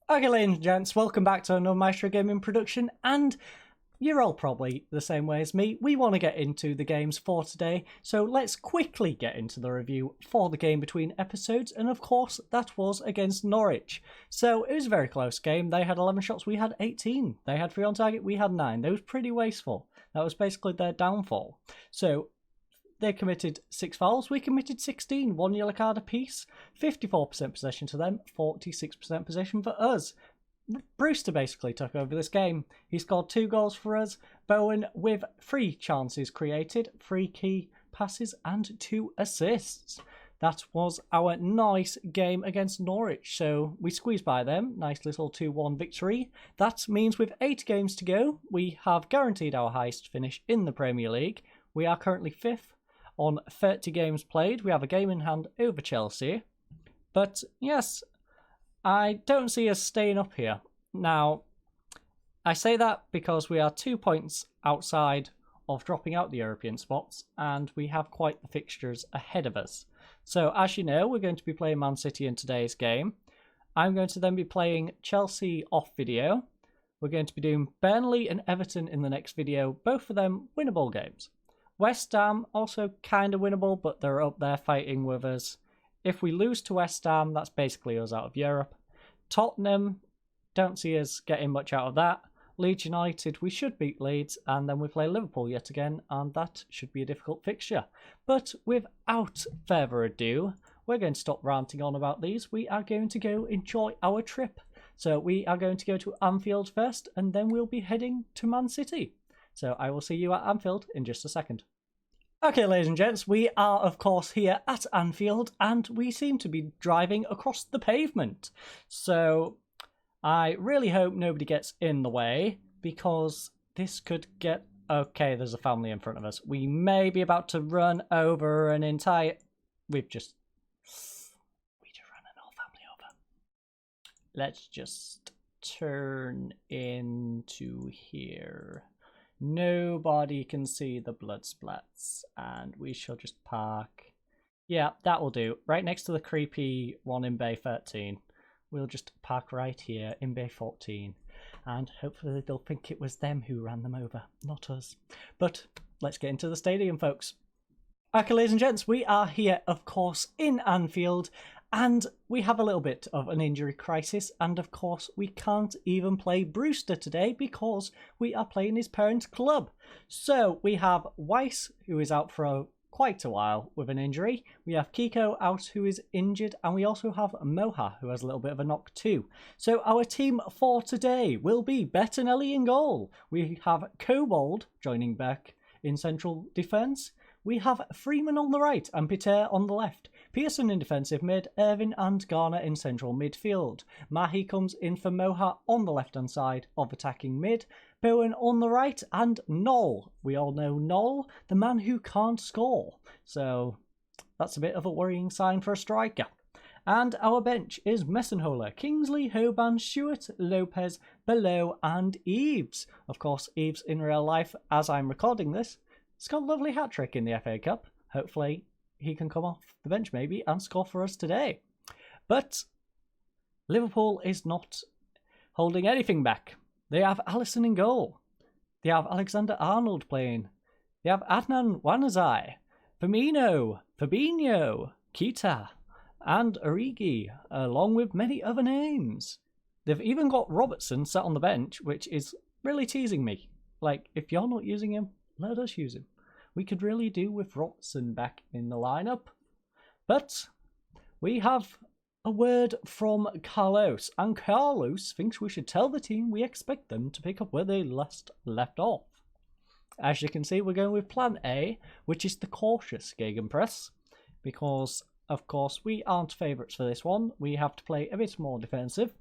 Okay, ladies and gents, welcome back to another Maestro Gaming production, and you're all probably the same way as me. We want to get into the games for today, so let's quickly get into the review for the game between episodes, and of course, that was against Norwich. So, it was a very close game. They had 11 shots, we had 18. They had 3 on target, we had 9. That was pretty wasteful. That was basically their downfall. So, they committed 6 fouls, we committed 16, 1 yellow card apiece, 54% possession to them, 46% possession for us. Brewster basically took over this game. He scored 2 goals for us, Bowen with 3 chances created, 3 key passes and 2 assists. That was our nice game against Norwich, so we squeezed by them, nice little 2-1 victory. That means with 8 games to go, we have guaranteed our highest finish in the Premier League. We are currently 5th. On 30 games played, we have a game in hand over Chelsea. But yes, I don't see us staying up here. Now, I say that because we are 2 points outside of dropping out the European spots, and we have quite the fixtures ahead of us. So, as you know, we're going to be playing Man City in today's game. I'm going to then be playing Chelsea off video. We're going to be doing Burnley and Everton in the next video, both of them winnable games. West Ham, also kind of winnable, but they're up there fighting with us. If we lose to West Ham, that's basically us out of Europe. Tottenham, don't see us getting much out of that. Leeds United, we should beat Leeds, and then we play Liverpool yet again, and that should be a difficult fixture. But without further ado, we're going to stop ranting on about these. We are going to go enjoy our trip. So we are going to go to Anfield first, and then we'll be heading to Man City. So I will see you at Anfield in just a second. Okay, ladies and gents, we are of course here at Anfield, and we seem to be driving across the pavement. So I really hope nobody gets in the way, because this could get... Okay, there's a family in front of us. We may be about to run over an entire... We just run an whole family over. Let's just turn into here. Nobody can see the blood splats, and we shall just park. Yeah, that will do. Right next to the creepy one in Bay 13. We'll just park right here in Bay 14, and hopefully they'll think it was them who ran them over, not us. But let's get into the stadium, folks. Okay, ladies and gents, we are here, of course, in Anfield, and we have a little bit of an injury crisis, and of course we can't even play Brewster today because we are playing his parent club. So we have Weiss, who is out for quite a while with an injury. We have Kiko out, who is injured, and we also have Moha, who has a little bit of a knock too. So our team for today will be Bettinelli in goal. We have Kobold joining back in central defence. We have Freeman on the right and Peter on the left. Pearson in defensive mid, Irvin and Garner in central midfield. Mahi comes in for Moha on the left-hand side of attacking mid. Bowen on the right, and Noel. We all know Noel, the man who can't score. So that's a bit of a worrying sign for a striker. And our bench is Messenholer, Kingsley, Hoban, Stewart, Lopez, Below, and Eves. Of course, Eves in real life, as I'm recording this, he's got a lovely hat-trick in the FA Cup. Hopefully he can come off the bench maybe and score for us today. But Liverpool is not holding anything back. They have Alisson in goal. They have Alexander Arnold playing. They have Adnan Wanazai, Firmino, Fabinho, Kita, and Origi, along with many other names. They've even got Robertson sat on the bench, which is really teasing me. Like, if you're not using him, let us use him. We could really do with Robertson back in the lineup. But we have a word from Carlos, and Carlos thinks we should tell the team we expect them to pick up where they last left off. As you can see, we're going with plan A, which is the cautious gegenpress, because of course we aren't favourites for this one. We have to play a bit more defensive.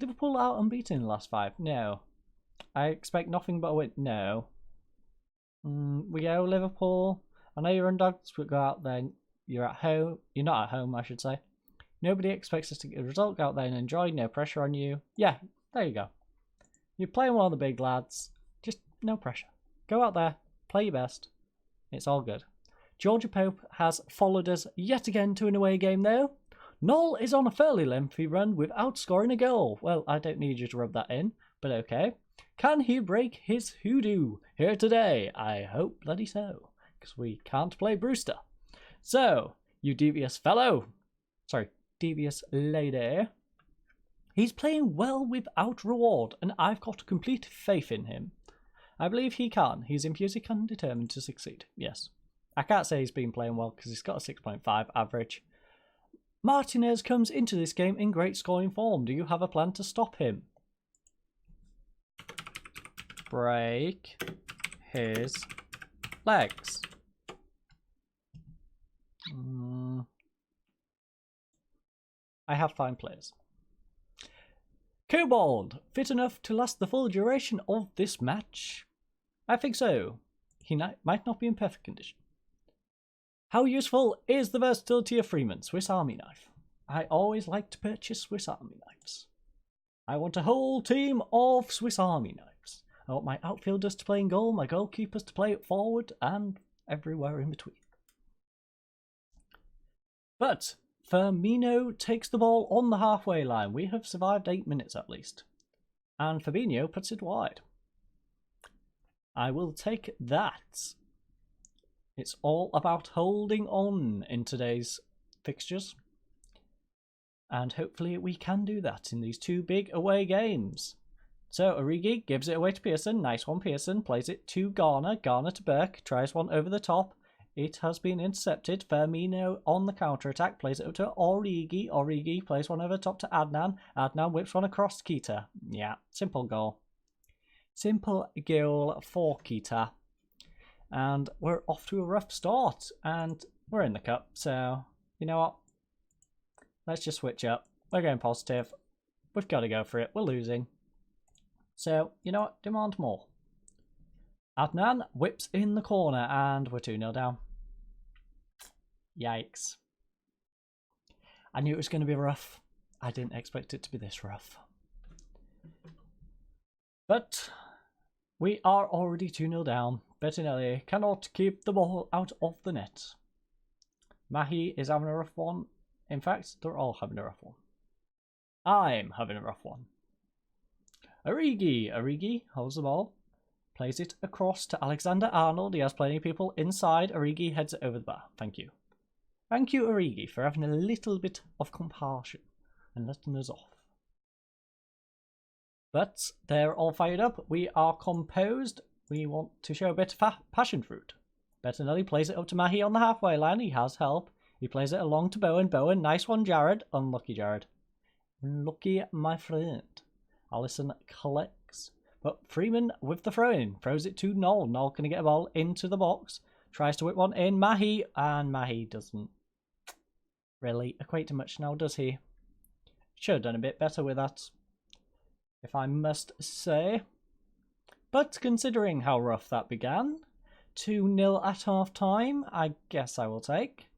Liverpool are unbeaten in the last 5. No. I expect nothing but a win. No. We go Liverpool. I know you're underdogs, but go out there. You're at home. You're not at home, I should say. Nobody expects us to get a result. Go out there and enjoy. No pressure on you. Yeah, there you go. You're playing one of the big lads. Just no pressure. Go out there. Play your best. It's all good. Georgia Pope has followed us yet again to an away game though. Noel is on a fairly lengthy run without scoring a goal. Well, I don't need you to rub that in, but okay. Can he break his hoodoo here today? I hope bloody so, because we can't play Brewster. So, you devious fellow. Sorry, devious lady. He's playing well without reward, and I've got complete faith in him. I believe he can. He's enthusiastic and determined to succeed. Yes. I can't say he's been playing well because he's got a 6.5 average. Martinez comes into this game in great scoring form. Do you have a plan to stop him? Break his legs. I have fine players. Kobold, fit enough to last the full duration of this match? I think so. He might not be in perfect condition. How useful is the versatility of Freeman, Swiss Army knife? I always like to purchase Swiss Army knives. I want a whole team of Swiss Army knives. I want my outfielders to play in goal, my goalkeepers to play it forward, and everywhere in between. But Firmino takes the ball on the halfway line. We have survived 8 minutes at least. And Fabinho puts it wide. I will take that. It's all about holding on in today's fixtures. And hopefully we can do that in these 2 big away games. So Origi gives it away to Pearson. Nice one, Pearson. Plays it to Garner. Garner to Burke. Tries one over the top. It has been intercepted. Firmino on the counter-attack. Plays it up to Origi. Origi plays one over the top to Adnan. Adnan whips one across Keita. Yeah, simple goal. Simple goal for Keita. And we're off to a rough start. And we're in the cup. So, you know what? Let's just switch up. We're going positive. We've got to go for it. We're losing. So, you know what? Demand more. Adnan whips in the corner and we're 2-0 down. Yikes. I knew it was going to be rough. I didn't expect it to be this rough. But we are already 2-0 down. Bettinelli cannot keep the ball out of the net. Mahi is having a rough one. In fact, they're all having a rough one. I'm having a rough one. Origi holds the ball. Plays it across to Alexander-Arnold. He has plenty of people inside. Origi heads it over the bar. Thank you. Thank you, Origi, for having a little bit of compassion and letting us off. But they're all fired up. We are composed. We want to show a bit of passion fruit. Bettinelli plays it up to Mahi on the halfway line. He has help. He plays it along to Bowen. Bowen, nice one, Jared. Unlucky, Jared. Unlucky, my friend. Allison collects. But Freeman with the throw-in. Throws it to Noel. Noel can get a ball into the box. Tries to whip one in. Mahi. And Mahi doesn't really equate to much now, does he? Should have done a bit better with that, if I must say. But considering how rough that began, 2-0 at half-time, I guess I will take.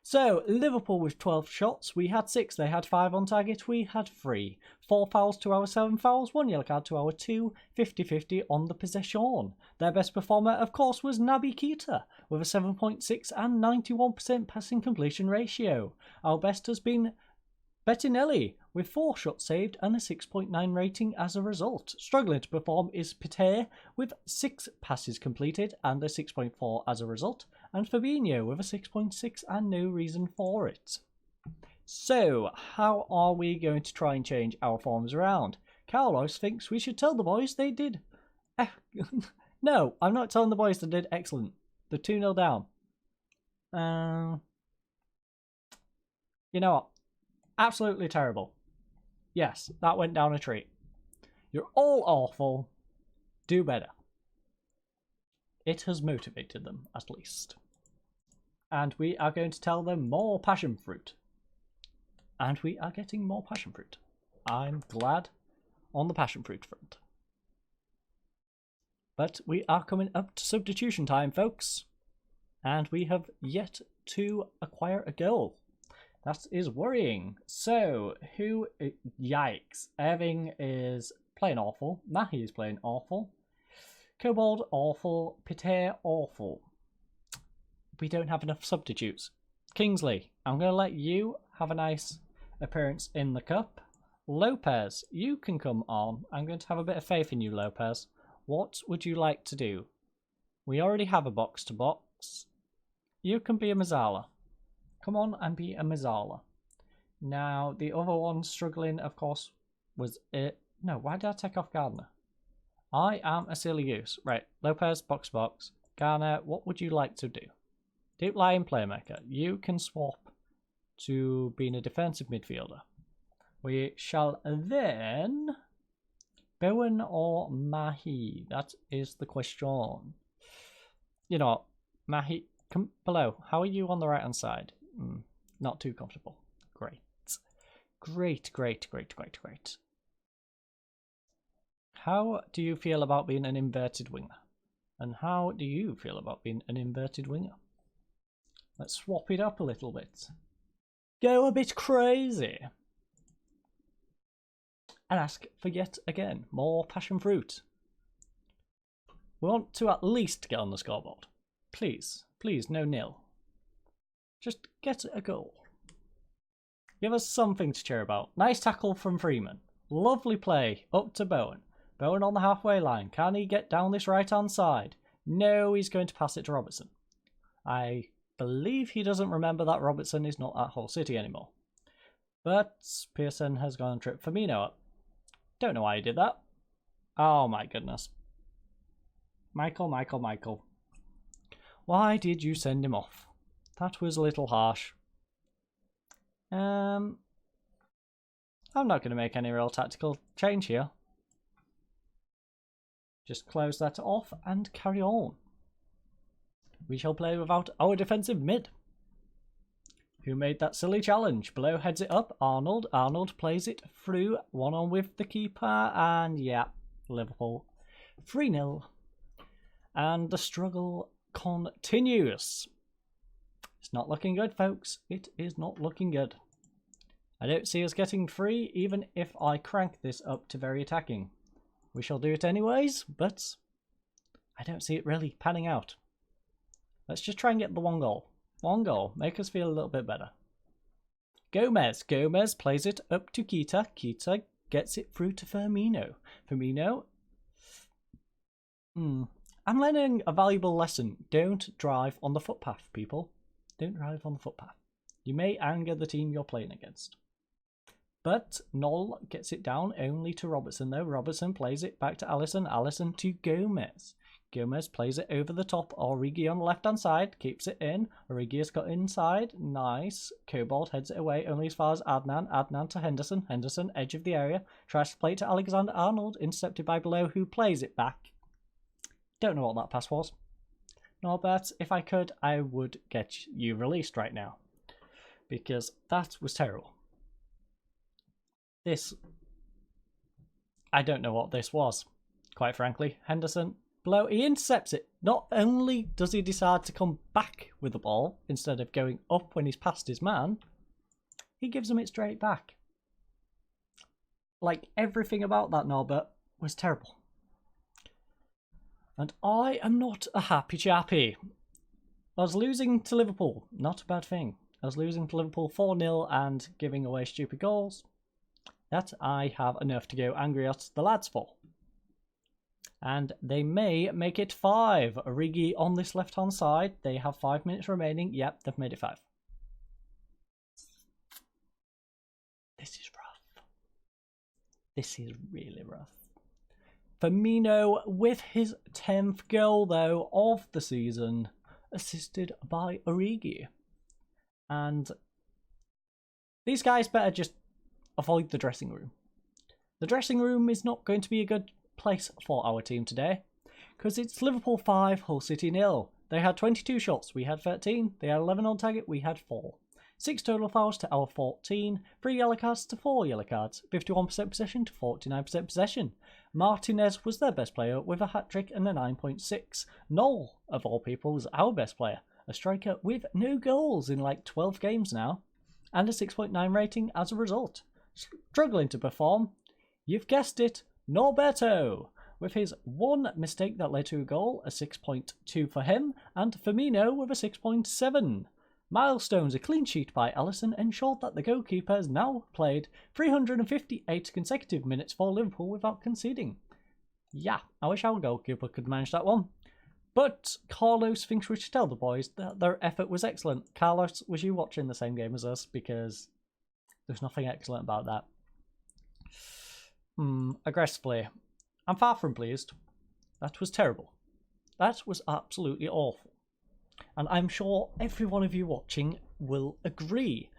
So, Liverpool with 12 shots. We had 6. They had 5 on target. We had 3. 4 fouls to our 7 fouls. 1 yellow card to our 2. 50-50 on the possession. Their best performer, of course, was Naby Keita with a 7.6 and 91% passing completion ratio. Our best has been Bettinelli with 4 shots saved and a 6.9 rating as a result. Struggling to perform is Peter with 6 passes completed and a 6.4 as a result. And Fabinho with a 6.6 and no reason for it. So, how are we going to try and change our forms around? Carlos thinks we should tell the boys they did... No, I'm not telling the boys they did excellent. They're 2-0 down. You know what? Absolutely terrible. Yes, that went down a treat. You're all awful. Do better. It has motivated them, at least. And we are going to tell them more passion fruit. And we are getting more passion fruit. I'm glad on the passion fruit front. But we are coming up to substitution time, folks. And we have yet to acquire a goal. That is worrying. So, yikes. Irving is playing awful. Mahi is playing awful. Kobold, awful. Peter, awful. We don't have enough substitutes. Kingsley, I'm going to let you have a nice appearance in the cup. Lopez, you can come on. I'm going to have a bit of faith in you, Lopez. What would you like to do? We already have a box-to-box. You can be a Mazzala. Come on and be a Mazzala. Now, the other one struggling, of course, was it. No, why did I take off Gardner? I am a silly goose. Right, Lopez, box-to-box. Garner, what would you like to do? Deep lying playmaker. You can swap to being a defensive midfielder. We shall then... Bowen or Mahi? That is the question. You know what? Mahi, come below. How are you on the right-hand side? Not too comfortable. Great. Great, great, great, great, great. How do you feel about being an inverted winger? And how do you feel about being an inverted winger? Let's swap it up a little bit. Go a bit crazy. And ask for yet again more passion fruit. We want to at least get on the scoreboard. Please, please, no nil. Just get a goal. Give us something to cheer about. Nice tackle from Freeman. Lovely play up to Bowen. Bowen on the halfway line. Can he get down this right-hand side? No, he's going to pass it to Robertson. I believe he doesn't remember that Robertson is not at Hull City anymore. But Pearson has gone and tripped Firmino up. Don't know why he did that. Oh my goodness. Michael. Why did you send him off? That was a little harsh. I'm not going to make any real tactical change here. Just close that off and carry on. We shall play without our defensive mid. Who made that silly challenge? Below heads it up. Arnold. Arnold plays it through. 1-on with the keeper. And yeah, Liverpool 3-0. And the struggle continues. It's not looking good, folks. It is not looking good. I don't see us getting free, even if I crank this up to very attacking. We shall do it anyways, but I don't see it really panning out. Let's just try and get the one goal. One goal. Make us feel a little bit better. Gomez. Gomez plays it up to Keita. Keita gets it through to Firmino. Firmino. I'm learning a valuable lesson. Don't drive on the footpath, people. Don't drive on the footpath. You may anger the team you're playing against. But Knoll gets it down only to Robertson, though. Robertson plays it back to Alisson. Alisson to Gomez. Gomez plays it over the top. Origi on the left-hand side. Keeps it in. Origi has got inside. Nice. Cobalt heads it away only as far as Adnan. Adnan to Henderson. Henderson, edge of the area. Tries to play it to Alexander-Arnold. Intercepted by Below, who plays it back. Don't know what that pass was. Norbert, if I could, I would get you released right now. Because that was terrible. This... I don't know what this was, quite frankly. Henderson, Below, he intercepts it. Not only does he decide to come back with the ball instead of going up when he's past his man, he gives him it straight back. Like, everything about that, Norbert, was terrible. And I am not a happy chappy. I was losing to Liverpool. Not a bad thing. I was losing to Liverpool 4-0 and giving away stupid goals. That I have enough to go angry at the lads for. And they may make it 5. Origi on this left-hand side. They have 5 minutes remaining. Yep, they've made it 5. This is rough. This is really rough. Firmino with his 10th goal, though, of the season, assisted by Origi. And these guys better just avoid the dressing room. The dressing room is not going to be a good place for our team today, because it's Liverpool 5, Hull City 0. They had 22 shots, we had 13. They had 11 on target, we had 4. 6 total fouls to our 14. 3 yellow cards to 4 yellow cards. 51% possession to 49% possession. Martinez was their best player with a hat-trick and a 9.6. Knoll, of all people, was our best player. A striker with no goals in like 12 games now. And a 6.9 rating as a result. Struggling to perform. You've guessed it, Norberto. With his one mistake that led to a goal, a 6.2 for him. And Firmino with a 6.7. Milestones, a clean sheet by Ellison ensured that the goalkeeper has now played 358 consecutive minutes for Liverpool without conceding. Yeah, I wish our goalkeeper could manage that one. But Carlos thinks we should tell the boys that their effort was excellent. Carlos, was you watching the same game as us? Because there's nothing excellent about that. Aggressively. I'm far from pleased. That was terrible. That was absolutely awful. And I'm sure every one of you watching will agree.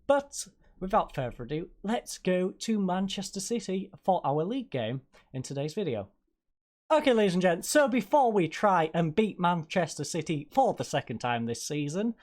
But without further ado, let's go to Manchester City for our league game in today's video. Okay, ladies and gents, so before we try and beat Manchester City for the second time this season,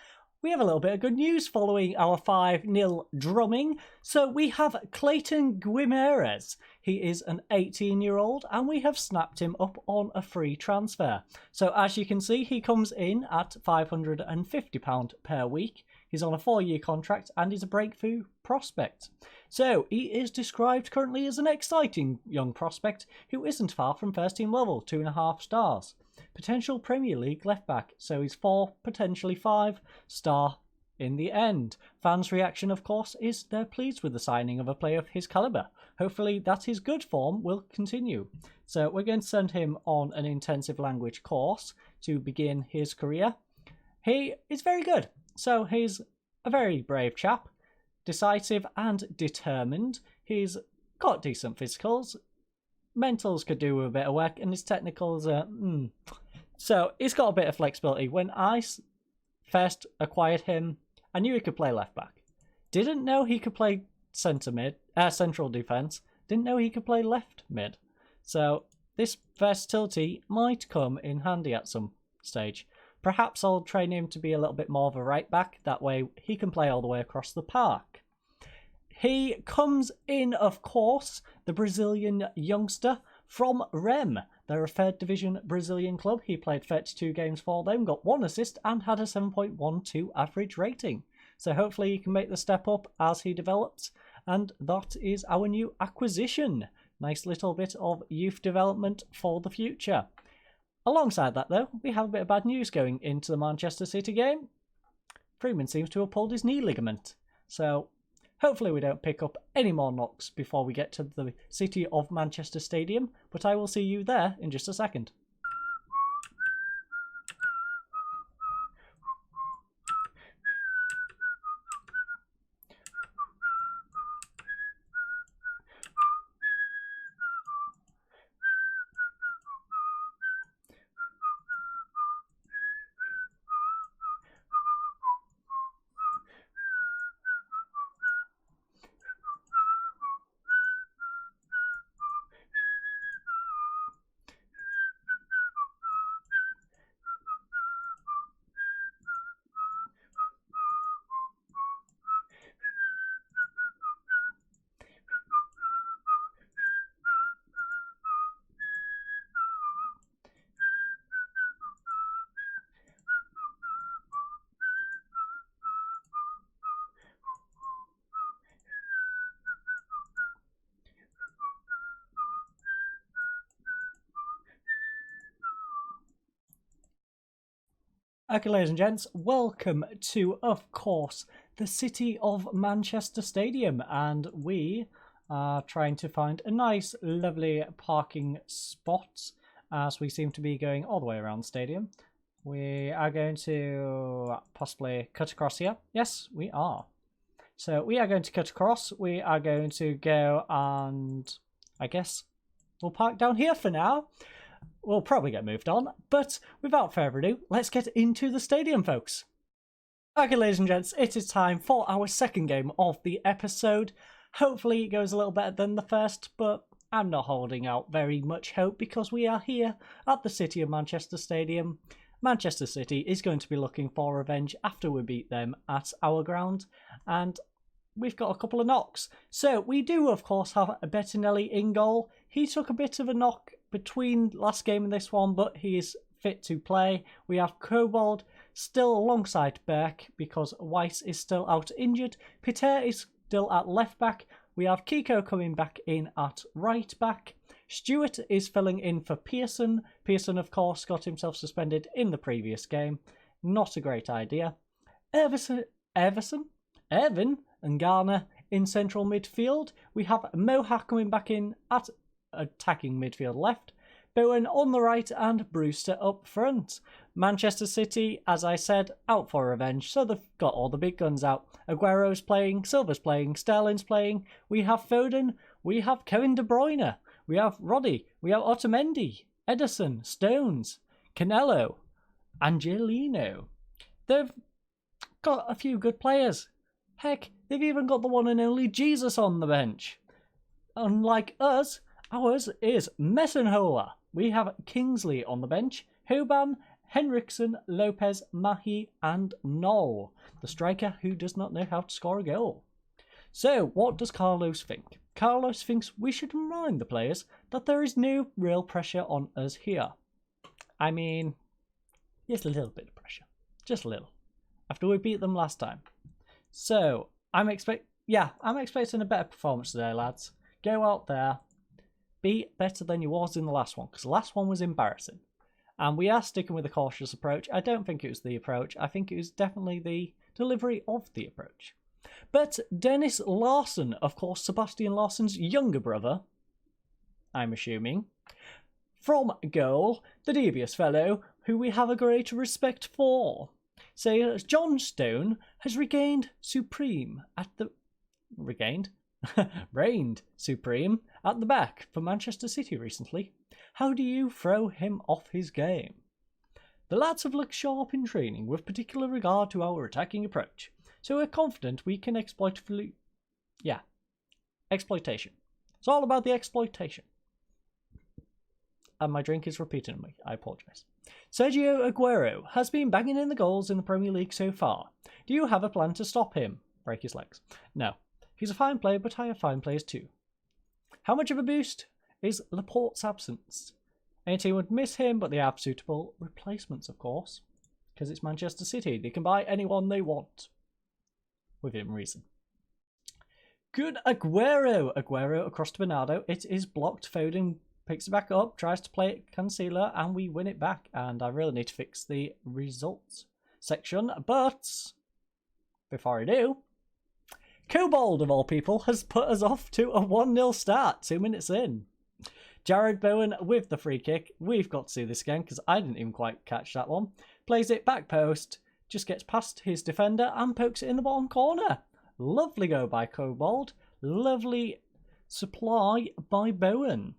we have a little bit of good news following our 5-0 drumming. So we have Clayton Guimarães. He is an 18-year-old and we have snapped him up on a free transfer. So as you can see, he comes in at £550 per week. He's on a 4-year contract and he's a breakthrough prospect. So he is described currently as an exciting young prospect who isn't far from first team level, 2.5 stars. Potential Premier League left back, so he's 4, potentially 5 star in the end. Fans' reaction, of course, is they're pleased with the signing of a player of his calibre. Hopefully that his good form will continue. So we're going to send him on an intensive language course to begin his career. He is very good. So he's a very brave chap, decisive and determined. He's got decent physicals. Mentals could do a bit of work, and his technicals are... So he's got a bit of flexibility. When I first acquired him, I knew he could play left back. Didn't know he could play central defence. Didn't know he could play left mid. So this versatility might come in handy at some stage. Perhaps I'll train him to be a little bit more of a right back. That way he can play all the way across the park. He comes in, of course, the Brazilian youngster from Rem. They're a 3rd division Brazilian club. He played 32 games for them, got 1 assist and had a 7.12 average rating. So hopefully he can make the step up as he develops. And that is our new acquisition. Nice little bit of youth development for the future. Alongside that, though, we have a bit of bad news going into the Manchester City game. Freeman seems to have pulled his knee ligament. So hopefully we don't pick up any more knocks before we get to the City of Manchester Stadium, but I will see you there in just a second. Okay, ladies and gents, welcome to, of course, the City of Manchester Stadium, and we are trying to find a nice, lovely parking spot as we seem to be going all the way around the stadium. We are going to possibly cut across here. Yes, we are. So we are going to cut across. We are going to go and I guess we'll park down here for now. We'll probably get moved on, but without further ado, let's get into the stadium, folks. Okay, ladies and gents, it is time for our second game of the episode. Hopefully it goes a little better than the first, but I'm not holding out very much hope because we are here at the City of Manchester Stadium. Manchester City is going to be looking for revenge after we beat them at our ground, and we've got a couple of knocks. So we do, of course, have a Bettinelli in goal. He took a bit of a knock between last game and this one, but he is fit to play. We have Kobold still alongside Berk because Weiss is still out injured. Peter is still at left back. We have Kiko coming back in at right back. Stewart is filling in for Pearson. Pearson, of course, got himself suspended in the previous game. Not a great idea. Evan and Garner in central midfield. We have Mohak coming back in at attacking midfield left. Bowen on the right and Brewster up front. Manchester City, as I said, out for revenge, so they've got all the big guns out. Aguero's playing, Silva's playing, Sterling's playing. We have Foden, we have Kevin De Bruyne, we have Roddy, we have Otamendi, Ederson, Stones, Canelo, Angelino. They've got a few good players. Heck, they've even got the one and only Jesus on the bench. Unlike us, ours is Messenhola. We have Kingsley on the bench, Hoban, Henriksen, Lopez, Mahi, and Knoll, the striker who does not know how to score a goal. So, what does Carlos think? Carlos thinks we should remind the players that there is no real pressure on us here. I mean, just a little bit of pressure. Just a little. After we beat them last time. So, I'm expecting a better performance today, lads. Go out there. Be better than you was in the last one, because the last one was embarrassing. And we are sticking with a cautious approach. I don't think it was the approach. I think it was definitely the delivery of the approach. But Dennis Larsson, of course, Sebastian Larsson's younger brother, I'm assuming, from goal, the devious fellow, who we have a great respect for. So John Stone has reigned supreme at the back for Manchester City recently. How do you throw him off his game? The lads have looked sharp in training with particular regard to our attacking approach, so we're confident we can exploitation. It's all about the exploitation. And my drink is repeating me, I apologise. Sergio Aguero has been banging in the goals in the Premier League so far. Do you have a plan to stop him? Break his legs? No. He's a fine player, but I have fine players too. How much of a boost is Laporte's absence? Any team would miss him, but they have suitable replacements, of course. Because it's Manchester City. They can buy anyone they want. Within reason. Good Aguero. Aguero across to Bernardo. It is blocked. Foden picks it back up, tries to play it Cancelo, and we win it back. And I really need to fix the results section. But before I do, Kobold, of all people, has put us off to a 1-0 start 2 minutes in. Jared Bowen with the free kick. We've got to see this again because I didn't even quite catch that one. Plays it back post, just gets past his defender and pokes it in the bottom corner. Lovely go by Kobold. Lovely supply by Bowen.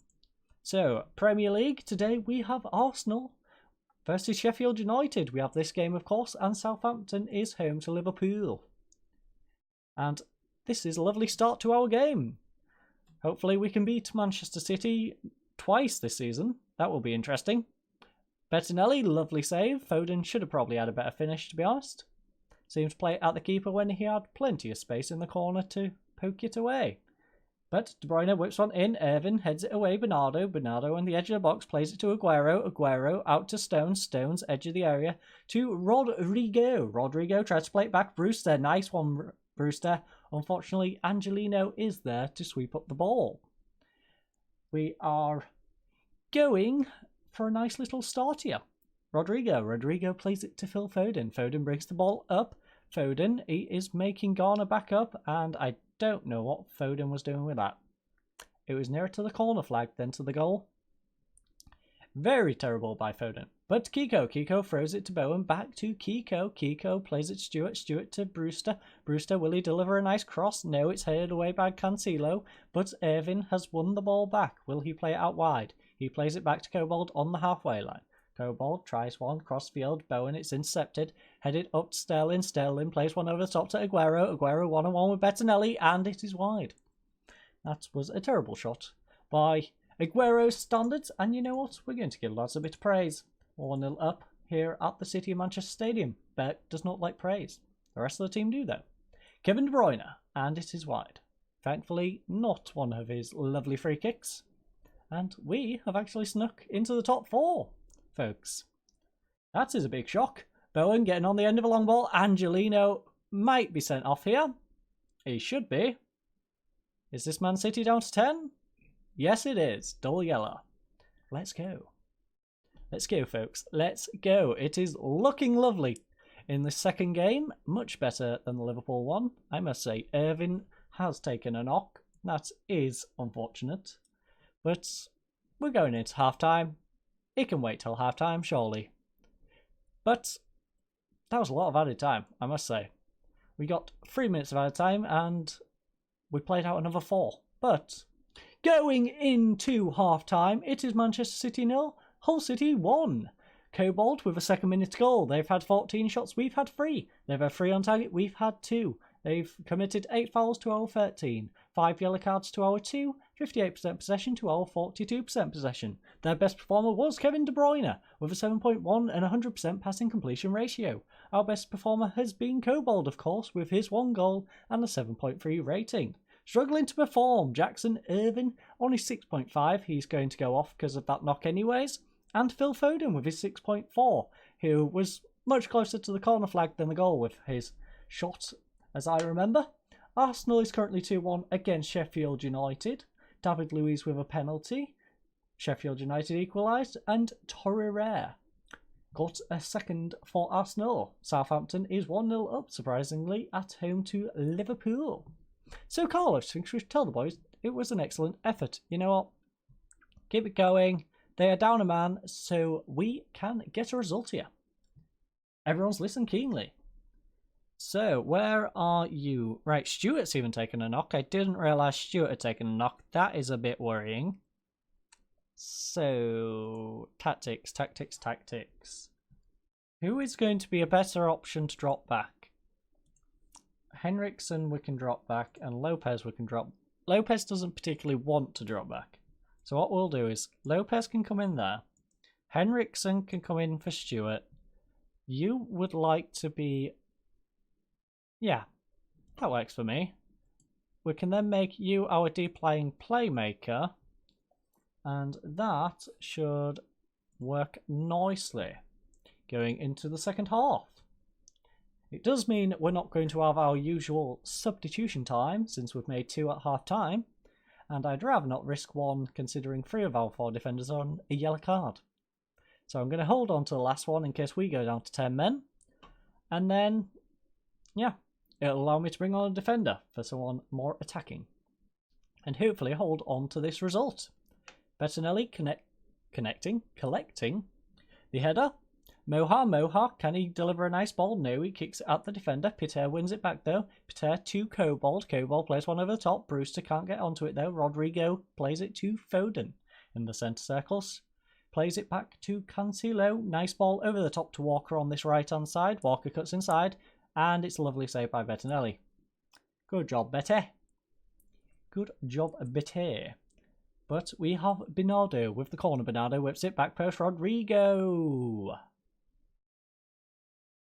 So, Premier League, today we have Arsenal versus Sheffield United. We have this game, of course, and Southampton is home to Liverpool. And this is a lovely start to our game. Hopefully we can beat Manchester City twice this season. That will be interesting. Bettinelli, lovely save. Foden should have probably had a better finish, to be honest. Seems to play at the keeper when he had plenty of space in the corner to poke it away. But De Bruyne whips one in. Irvin heads it away. Bernardo on the edge of the box plays it to Aguero. Aguero out to Stones. Stones edge of the area to Rodrigo. Rodrigo tries to play it back. Brewster, nice one, Brewster. Unfortunately, Angelino is there to sweep up the ball. We are going for a nice little start here. Rodrigo plays it to Phil Foden. Foden brings the ball up. Foden, he is making Garner back up, and I don't know what Foden was doing with that. It was nearer to the corner flag than to the goal. Very terrible by Foden. But Kiko throws it to Bowen, back to Kiko. Kiko plays it to Stewart to Brewster. Brewster, will he deliver a nice cross? No, it's headed away by Cancelo, but Irvin has won the ball back. Will he play it out wide? He plays it back to Kobold on the halfway line. Kobold tries one, cross field, Bowen, it's intercepted, headed up to Sterling. Sterling plays one over the top to Aguero. Aguero 1-on-1 with Bettinelli, and it is wide. That was a terrible shot by Aguero's standards, and you know what? We're going to give lads a bit of praise. 1-0 up here at the City of Manchester Stadium. Beck does not like praise. The rest of the team do, though. Kevin De Bruyne, and it is wide. Thankfully, not one of his lovely free kicks. And we have actually snuck into the top 4, folks. That is a big shock. Bowen getting on the end of a long ball. Angelino might be sent off here. He should be. Is this Man City down to 10? Yes, it is. Double yellow. Let's go. Let's go, folks. Let's go. It is looking lovely. In the second game, much better than the Liverpool one. I must say, Irvin has taken a knock. That is unfortunate. But we're going into half-time. It can wait till half-time, surely. But that was a lot of added time, I must say. We got 3 minutes of added time and we played out another 4. But going into half-time, it is Manchester City 0, Hull City 1. Cobalt with a second minute goal. They've had 14 shots, we've had 3. They've had 3 on target, we've had 2. They've committed 8 fouls to our 13, 5 yellow cards to our 2, 58% possession to our 42% possession. Their best performer was Kevin De Bruyne with a 7.1 and 100% passing completion ratio. Our best performer has been Cobalt, of course, with his 1 goal and a 7.3 rating. Struggling to perform, Jackson Irvin on his 6.5, he's going to go off because of that knock anyways. And Phil Foden with his 6.4, who was much closer to the corner flag than the goal with his shot, as I remember. Arsenal is currently 2-1 against Sheffield United. David Luiz with a penalty. Sheffield United equalised, and Torreira got a second for Arsenal. Southampton is 1-0 up, surprisingly, at home to Liverpool. So Carlos thinks we should tell the boys it was an excellent effort. You know what? Keep it going. They are down a man, so we can get a result here. Everyone's listened keenly. So, where are you? Right, Stuart's even taken a knock. I didn't realise Stuart had taken a knock. That is a bit worrying. So, tactics. Who is going to be a better option to drop back? Henriksen we can drop back, and Lopez we can drop. Lopez doesn't particularly want to drop back. So what we'll do is, Lopez can come in there. Henriksen can come in for Stuart. You would like to be... Yeah, that works for me. We can then make you our deep-lying playmaker. And that should work nicely going into the second half. It does mean we're not going to have our usual substitution time, since we've made 2 at half-time. And I'd rather not risk 1, considering 3 of our 4 defenders are on a yellow card. So I'm going to hold on to the last one in case we go down to 10 men. And then, yeah, it'll allow me to bring on a defender for someone more attacking. And hopefully hold on to this result. Bettinelli collecting the header. Moha, can he deliver a nice ball? No, he kicks it at the defender. Peter wins it back though. Peter to Cobalt. Cobalt plays one over the top. Brewster can't get onto it though. Rodrigo plays it to Foden in the centre circles. Plays it back to Cancelo. Nice ball over the top to Walker on this right hand side. Walker cuts inside and it's a lovely save by Bettinelli. Good job, Betty. Good job, Betty. But we have Bernardo with the corner. Bernardo whips it back post Rodrigo.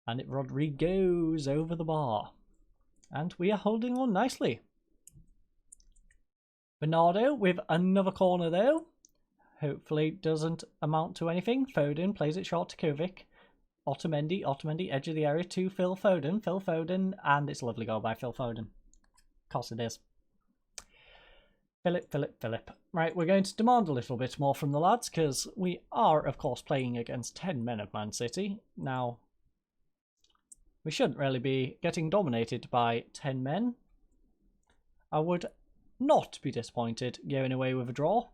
And Rodrigo's over the bar. And we are holding on nicely. Bernardo with another corner though. Hopefully doesn't amount to anything. Foden plays it short to Kovic. Otamendi, edge of the area to Phil Foden, and it's a lovely goal by Phil Foden. Of course it is. Philip. Right, we're going to demand a little bit more from the lads, because we are, of course, playing against 10 men of Man City. Now, we shouldn't really be getting dominated by 10 men. I would not be disappointed going away with a draw,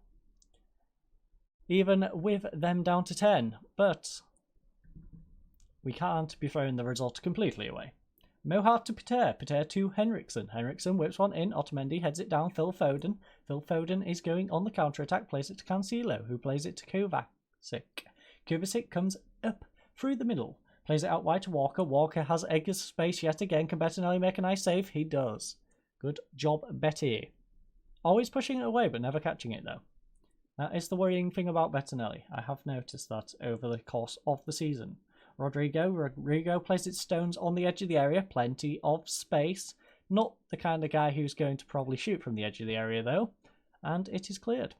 even with them down to 10, but we can't be throwing the result completely away. Moha to Peter to Henriksen. Henriksen whips one in, Otamendi heads it down, Phil Foden is going on the counter-attack, plays it to Cancelo, who plays it to Kovacic. Kovacic comes up through the middle, plays it out wide to Walker. Walker has Eggers space yet again. Can Bettinelli make a nice save? He does. Good job, Betty. Always pushing it away, but never catching it, though. That is the worrying thing about Bettinelli. I have noticed that over the course of the season. Rodrigo plays its stones on the edge of the area. Plenty of space. Not the kind of guy who's going to probably shoot from the edge of the area, though. And it is cleared.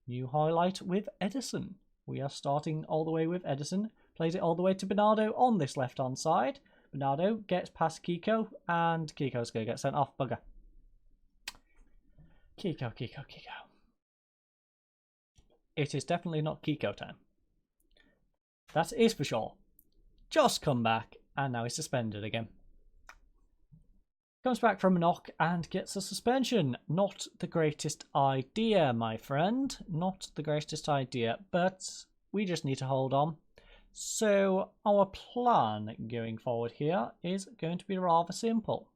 New highlight with Edison. We are starting all the way with Edison. Plays it all the way to Bernardo on this left-hand side. Bernardo gets past Kiko, and Kiko's going to get sent off. Bugger. Kiko. It is definitely not Kiko time. That is for sure. Just come back. And now he's suspended again. Comes back from a knock and gets a suspension. Not the greatest idea, my friend. Not the greatest idea, but we just need to hold on. So our plan going forward here is going to be rather simple.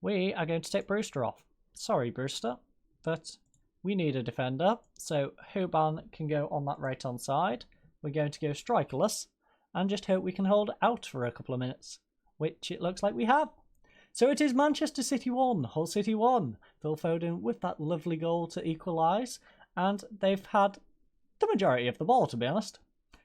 We are going to take Brewster off. Sorry, Brewster, but we need a defender. So Hoban can go on that right-hand side. We're going to go strikerless and just hope we can hold out for a couple of minutes, which it looks like we have. So it is Manchester City 1, Hull City 1. Phil Foden with that lovely goal to equalise, and they've had the majority of the ball, to be honest.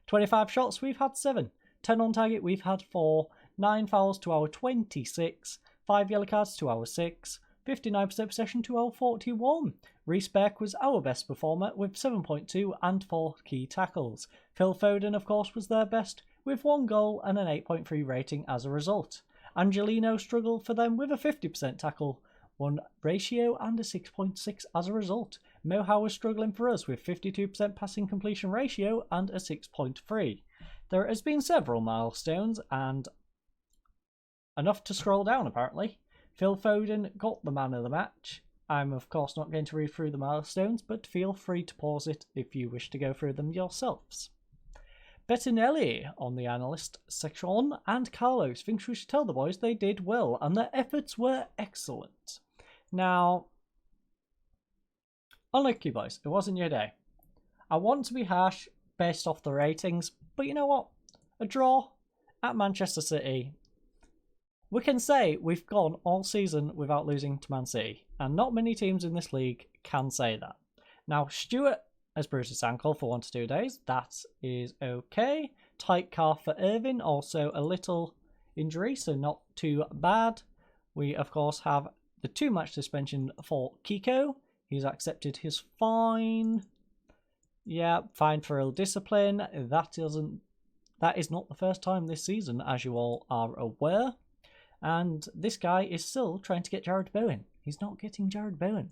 25 shots, we've had 7. 10 on target, we've had 4. 9 fouls to our 26. 5 yellow cards to our 6. 59% possession to our 41. Reece Beck was our best performer with 7.2 and 4 key tackles. Phil Foden, of course, was their best with 1 goal and an 8.3 rating as a result. Angelino struggled for them with a 50% tackle, 1 ratio and a 6.6 as a result. Moha was struggling for us with 52% passing completion ratio and a 6.3. There has been several milestones and enough to scroll down apparently. Phil Foden got the man of the match. I'm of course not going to read through the milestones, but feel free to pause it if you wish to go through them yourselves. Bettinelli on the analyst section and Carlos thinks we should tell the boys they did well and their efforts were excellent. Now, unlucky boys, it wasn't your day. I want to be harsh based off the ratings, but you know what? A draw at Manchester City. We can say we've gone all season without losing to Man City, and not many teams in this league can say that. Now, Stuart has bruised his ankle for 1 to 2 days. That is okay. Tight calf for Irvin, also a little injury, so not too bad. We, of course, have the 2-match suspension for Kiko. He's accepted his fine. Yeah, fine for ill discipline. That is not the first time this season, as you all are aware. And this guy is still trying to get Jared Bowen. He's not getting Jared Bowen.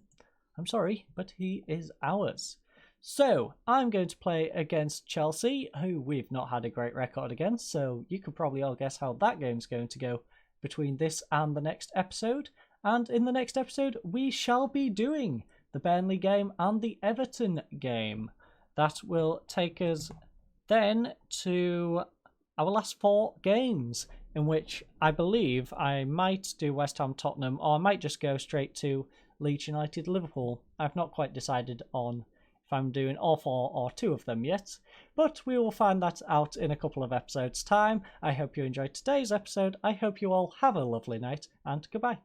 I'm sorry, but he is ours. So, I'm going to play against Chelsea, who we've not had a great record against, so you could probably all guess how that game's going to go between this and the next episode. And in the next episode, we shall be doing the Burnley game and the Everton game. That will take us then to our last 4 games, in which I believe I might do West Ham Tottenham, or I might just go straight to Leeds United Liverpool. I've not quite decided on if I'm doing all 4 or 2 of them yet, but we will find that out in a couple of episodes' time. I hope you enjoyed today's episode. I hope you all have a lovely night, and goodbye.